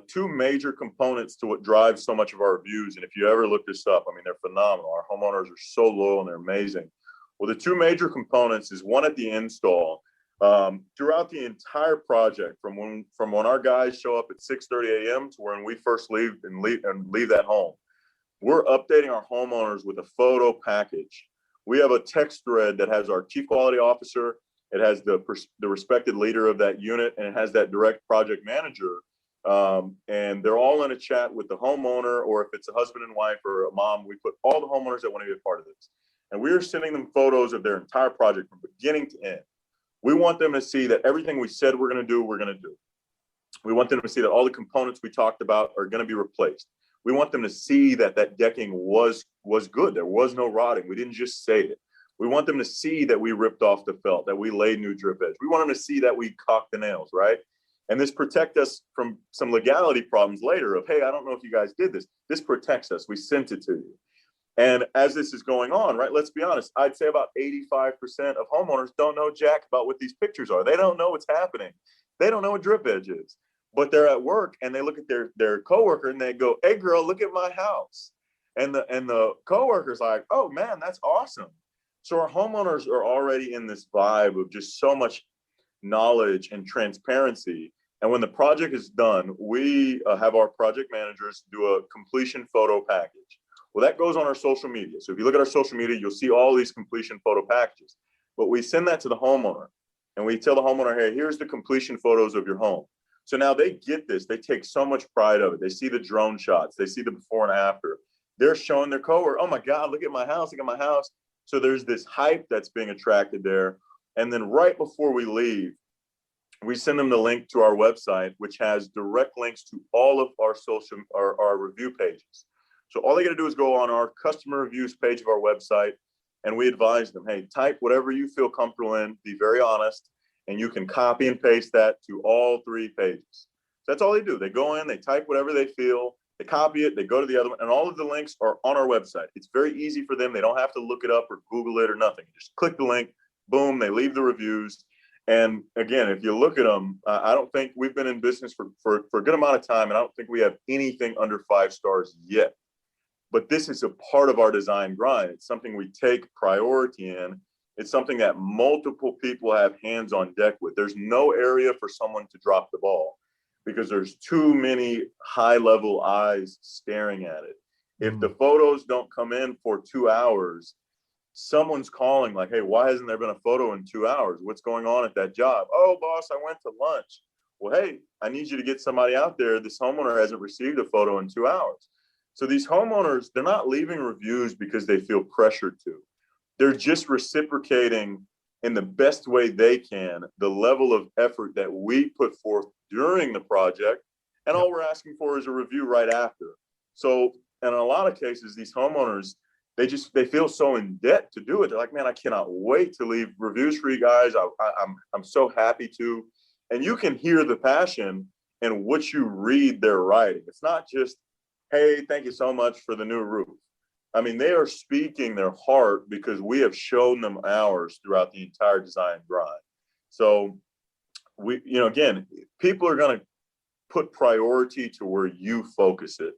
2 major components to what drives so much of our reviews. And if you ever look this up, I mean, they're phenomenal. Our homeowners are so loyal and they're amazing. Well, the 2 major components is one at the install. Throughout the entire project, from when our guys show up at 6:30 a.m. to when we first leave that home, we're updating our homeowners with a photo package. We have a text thread that has our chief quality officer, it has the respected leader of that unit, and it has that direct project manager. And they're all in a chat with the homeowner, or if it's a husband and wife or a mom, we put all the homeowners that want to be a part of this. And we are sending them photos of their entire project from beginning to end. We want them to see that everything we said we're going to do. We want them to see that all the components we talked about are going to be replaced. We want them to see that decking was good. There was no rotting. We didn't just say it. We want them to see that we ripped off the felt, that we laid new drip edge. We want them to see that we caulked the nails, right? And this protects us from some legality problems later of, hey, I don't know if you guys did this. This protects us. We sent it to you. And as this is going on, right, let's be honest, I'd say about 85% of homeowners don't know jack about what these pictures are. They don't know what's happening. They don't know what drip edge is. But they're at work and they look at their coworker and they go, hey, girl, look at my house. And the coworker's like, oh, man, that's awesome. So our homeowners are already in this vibe of just so much knowledge and transparency. And when the project is done, we have our project managers do a completion photo package. Well, that goes on our social media. So if you look at our social media, you'll see all these completion photo packages. But we send that to the homeowner and we tell the homeowner, hey, here's the completion photos of your home. So now they get this. They take so much pride of it. They see the drone shots. They see the before and after. They're showing their coworker, oh my God, look at my house. Look at my house. So there's this hype that's being attracted there. And then right before we leave, we send them the link to our website, which has direct links to all of our review pages. So all they got to do is go on our customer reviews page of our website, and we advise them, hey, type whatever you feel comfortable in, be very honest, and you can copy and paste that to all 3 pages. So that's all they do. They go in, they type whatever they feel, they copy it, they go to the other one, and all of the links are on our website. It's very easy for them. They don't have to look it up or Google it or nothing. Just click the link, boom, they leave the reviews. And again, if you look at them, I don't think we've been in business for a good amount of time, and I don't think we have anything under 5 stars yet. But this is a part of our design grind. It's something we take priority in. It's something that multiple people have hands on deck with. There's no area for someone to drop the ball because there's too many high-level eyes staring at it. If the photos don't come in for 2 hours, someone's calling like, hey, why hasn't there been a photo in 2 hours? What's going on at that job? Oh, boss, I went to lunch. Well, hey, I need you to get somebody out there. This homeowner hasn't received a photo in 2 hours. So these homeowners, they're not leaving reviews because they feel pressured to. They're just reciprocating in the best way they can the level of effort that we put forth during the project. And all we're asking for is a review right after. So in a lot of cases, these homeowners, they feel so in debt to do it. They're like, man, I cannot wait to leave reviews for you guys. I'm so happy to. And you can hear the passion in what you read they're writing. It's not just, hey, thank you so much for the new roof. I mean, they are speaking their heart because we have shown them ours throughout the entire design grind. So we, again, people are going to put priority to where you focus it.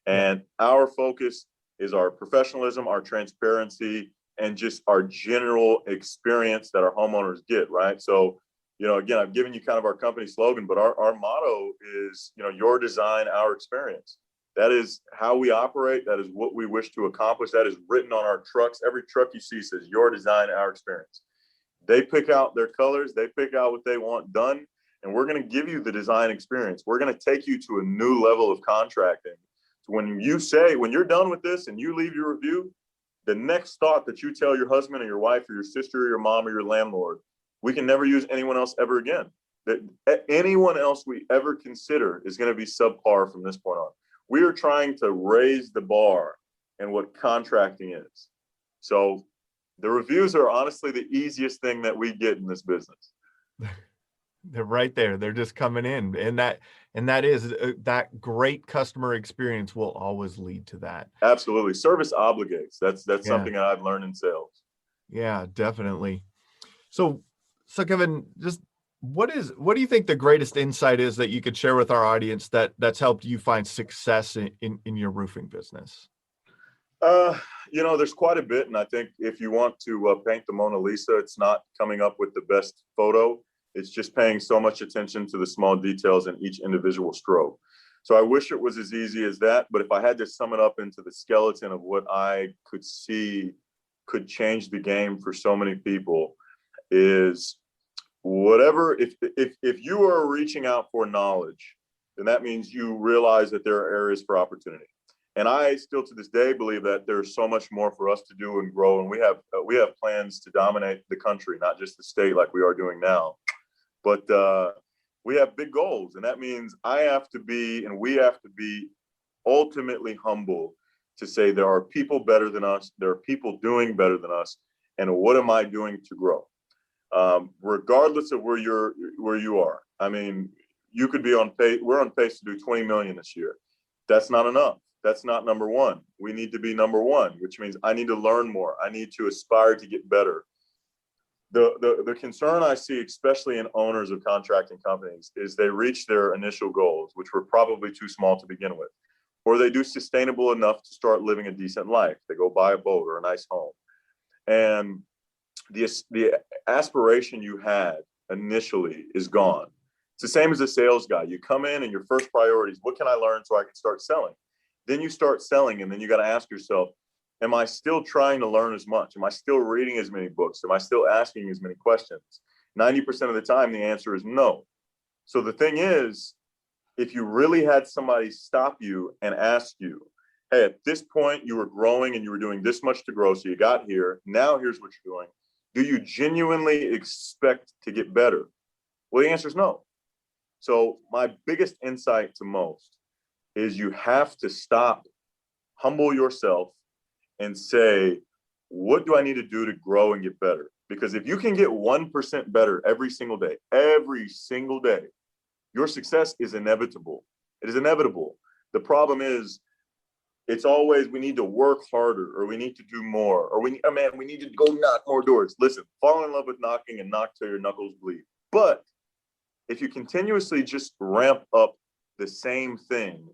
And our focus is our professionalism, our transparency, and just our general experience that our homeowners get, right? So, again, I've given you kind of our company slogan, but our motto is, your design, our experience. That is how we operate. That is what we wish to accomplish. That is written on our trucks. Every truck you see says, your design, our experience. They pick out their colors. They pick out what they want done. And we're going to give you the design experience. We're going to take you to a new level of contracting. So when you're done with this and you leave your review, the next thought that you tell your husband or your wife or your sister or your mom or your landlord, we can never use anyone else ever again. That anyone else we ever consider is going to be subpar from this point on. We are trying to raise the bar in what contracting is. So the reviews are honestly the easiest thing that we get in this business. They're right there. They're just coming in. And that is that great customer experience will always lead to that. Absolutely. Service obligates. That's something that I've learned in sales. Yeah, definitely. So Kevin, just what do you think the greatest insight is that you could share with our audience that's helped you find success in your roofing business? There's quite a bit. And I think if you want to paint the Mona Lisa, it's not coming up with the best photo. It's just paying so much attention to the small details in each individual stroke. So I wish it was as easy as that. But if I had to sum it up into the skeleton of what I could see could change the game for so many people is whatever, if you are reaching out for knowledge, then that means you realize that there are areas for opportunity. And I still to this day believe that there's so much more for us to do and grow. And we have plans to dominate the country, not just the state like we are doing now. But we have big goals. And that means we have to be ultimately humble to say there are people better than us. There are people doing better than us. And what am I doing to grow? Regardless of where you are. I mean, you could be on pace. We're on pace to do 20 million this year. That's not enough. That's not number one. We need to be number one, which means I need to learn more. I need to aspire to get better. The concern I see, especially in owners of contracting companies, is they reach their initial goals, which were probably too small to begin with, or they do sustainable enough to start living a decent life. They go buy a boat or a nice home. And the aspiration you had initially is gone. It's the same as a sales guy. You come in and your first priority is, what can I learn so I can start selling? Then you start selling, and then you got to ask yourself, am I still trying to learn as much? Am I still reading as many books? Am I still asking as many questions? 90% of the time, the answer is no. So the thing is, if you really had somebody stop you and ask you, hey, at this point, you were growing and you were doing this much to grow, so you got here. Now here's what you're doing. Do you genuinely expect to get better? Well, the answer is no. So my biggest insight to most is you have to stop, humble yourself, and say, what do I need to do to grow and get better? Because if you can get 1% better every single day, your success is inevitable. It is inevitable. The problem is, it's always, we need to work harder, or we need to do more, or we need to go knock more doors. Listen, fall in love with knocking and knock till your knuckles bleed. But if you continuously just ramp up the same thing,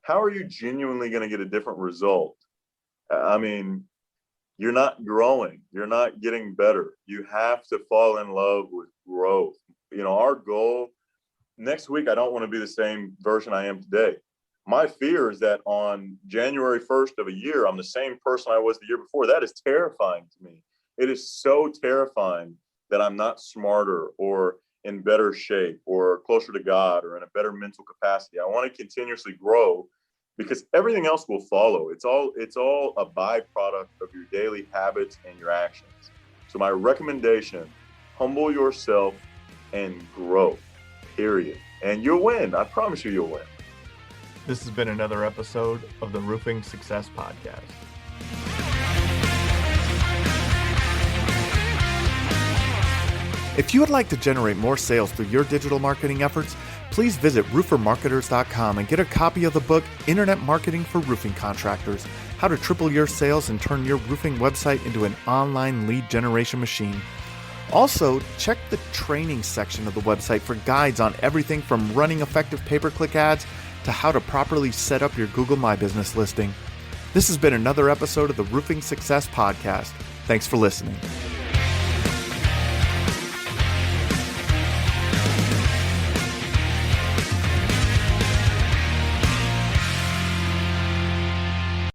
how are you genuinely going to get a different result? I mean, you're not growing. You're not getting better. You have to fall in love with growth. Our goal next week, I don't want to be the same version I am today. My fear is that on January 1st of a year, I'm the same person I was the year before. That is terrifying to me. It is so terrifying that I'm not smarter or in better shape or closer to God or in a better mental capacity. I want to continuously grow because everything else will follow. It's all a byproduct of your daily habits and your actions. So my recommendation, humble yourself and grow, period. And you'll win. I promise you, you'll win. This has been another episode of the Roofing Success Podcast. If you would like to generate more sales through your digital marketing efforts, please visit roofermarketers.com and get a copy of the book, Internet Marketing for Roofing Contractors, How to Triple Your Sales and Turn Your Roofing Website into an Online Lead Generation Machine. Also, check the training section of the website for guides on everything from running effective pay-per-click ads to how to properly set up your Google My Business listing. This has been another episode of the Roofing Success Podcast. Thanks for listening.